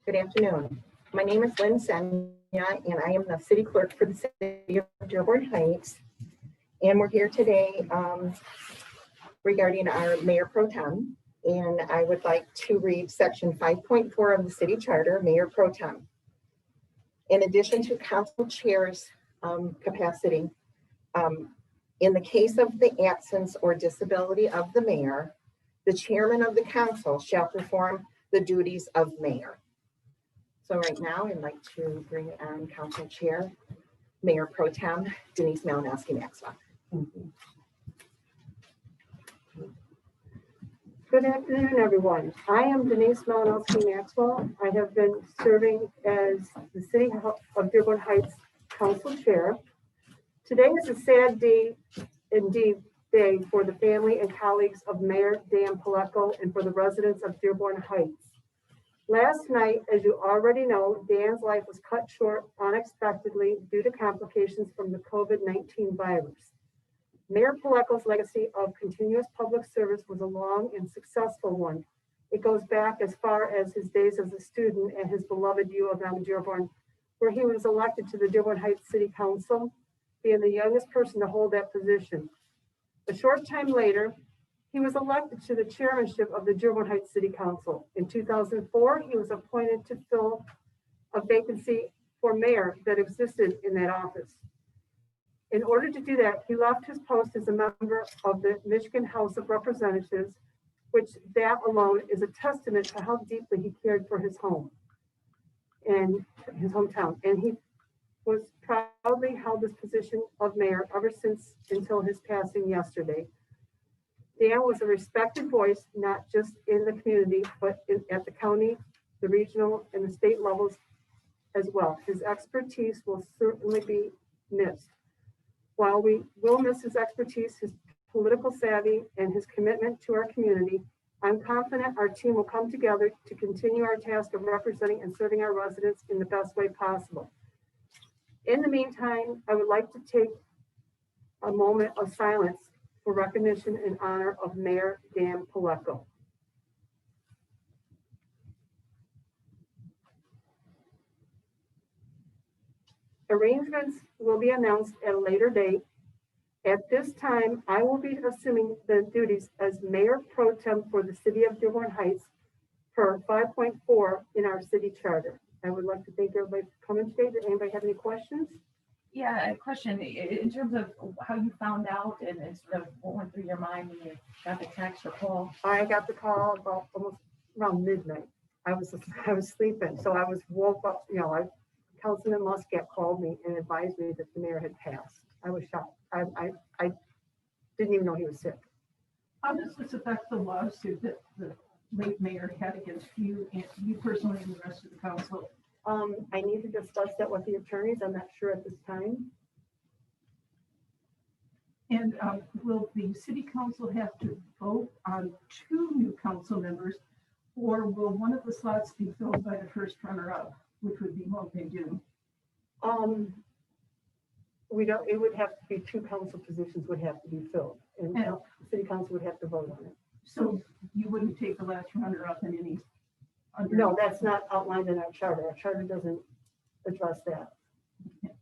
Good afternoon. My name is Lynn Senya, and I am the city clerk for the city of Dearborn Heights. And we're here today regarding our mayor pro tem. And I would like to read section 5.4 of the city charter, mayor pro tem. In addition to council chair's capacity, in the case of the absence or disability of the mayor, the chairman of the council shall perform the duties of mayor. So right now, I'd like to bring on Council Chair, Mayor Pro Tem, Denise Malinowski Maxwell. Good afternoon, everyone. I am Denise Malinowski Maxwell. I have been serving as the City of Dearborn Heights Council Chair. Today is a sad day, indeed, day for the family and colleagues of Mayor Dan Paleco and for the residents of Dearborn Heights. Last night, as you already know, Dan's life was cut short unexpectedly due to complications from the COVID-19 virus. Mayor Paleco's legacy of continuous public service was a long and successful one. It goes back as far as his days as a student at his beloved U of M Dearborn, where he was elected to the Dearborn Heights City Council, being the youngest person to hold that position. A short time later, he was elected to the chairmanship of the Dearborn Heights City Council. In 2004, he was appointed to fill a vacancy for mayor that existed in that office. In order to do that, he left his post as a member of the Michigan House of Representatives, which that alone is a testament to how deeply he cared for his home and his hometown. And he was proudly held this position of mayor ever since until his passing yesterday. Dan was a respected voice, not just in the community, but at the county, the regional, and the state levels as well. His expertise will certainly be missed. While we will miss his expertise, his political savvy, and his commitment to our community, I'm confident our team will come together to continue our task of representing and serving our residents in the best way possible. In the meantime, I would like to take a moment of silence for recognition and honor of Mayor Dan Paleco. Arrangements will be announced at a later date. At this time, I will be assuming the duties as Mayor Pro Tem for the City of Dearborn Heights per 5.4 in our city charter. I would like to thank everybody for coming today. Does anybody have any questions? Yeah, a question in terms of how you found out and sort of what went through your mind when you got the text or call. I got the call about almost around midnight. I was sleeping, so I was woke up. You know, Councilman Muscat called me and advised me that the mayor had passed. I was shocked. I didn't even know he was sick. How does this affect the lawsuit that the late mayor had against you and you personally and the rest of the council? I need to discuss that with the attorneys. I'm not sure at this time. And will the city council have to vote on 2 new council members, or will one of the slots be filled by the first runner-up, which would be Montgomery Dune? We don't. It would have to be 2 council positions would have to be filled, and the city council would have to vote on it. So you wouldn't take the last runner-up in any? No, that's not outlined in our charter. Our charter doesn't address that. Okay.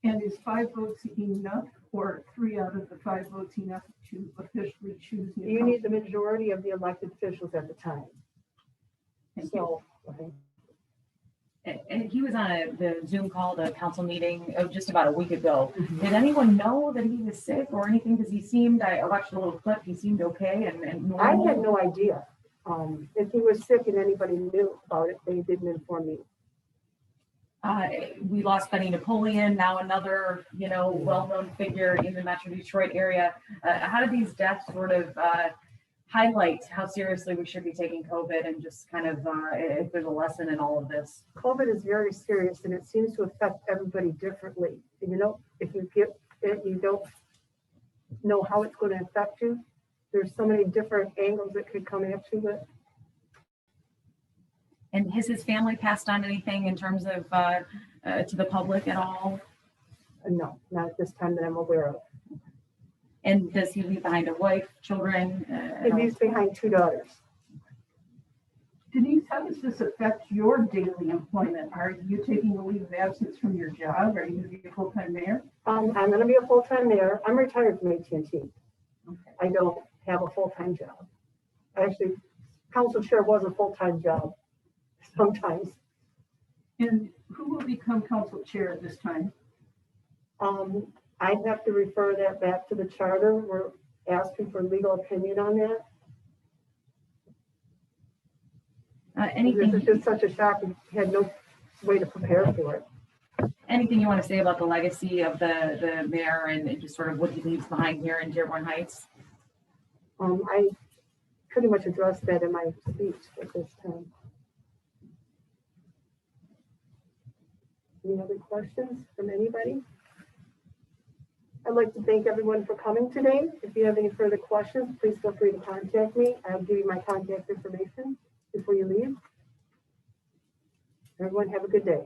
And is 5 votes enough, or 3 out of the 5 votes enough to officially choose? You need the majority of the elected officials at the time. So, And he was on the Zoom call, the council meeting just about a week ago. Did anyone know that he was sick or anything? Because he seemed, I watched a little clip, he seemed okay and normal. I had no idea. If he was sick and anybody knew about it, they didn't inform me. We lost Benny Napoleon, now another, well-known figure in the Metro Detroit area. How do these deaths sort of highlight how seriously we should be taking COVID and just kind of if there's a lesson in all of this? COVID is very serious and it seems to affect everybody differently. And if you get it, you don't know how it's going to affect you. There's so many different angles that could come at you. And has his family passed on anything in terms of to the public at all? No, not at this time that I'm aware of. And does he leave behind a wife, children? He leaves behind 2 daughters. Denise, how does this affect your daily employment? Are you taking a leave of absence from your job? Are you going to be a full-time mayor? I'm gonna be a full-time mayor. I'm retired from AT&T. Okay. I don't have a full-time job. Actually, council chair was a full-time job sometimes. And who will become council chair at this time? I'd have to refer that back to the charter. We're asking for legal opinion on that. This Anything, is just such a shock. We had no way to prepare for it. anything you want to say about the legacy of the mayor and just sort of what he leaves behind here in Dearborn Heights? I pretty much addressed that in my speech at this time. Any other questions from anybody? I'd like to thank everyone for coming today. If you have any further questions, please feel free to contact me. I'll give you my contact information before you leave. Everyone have a good day.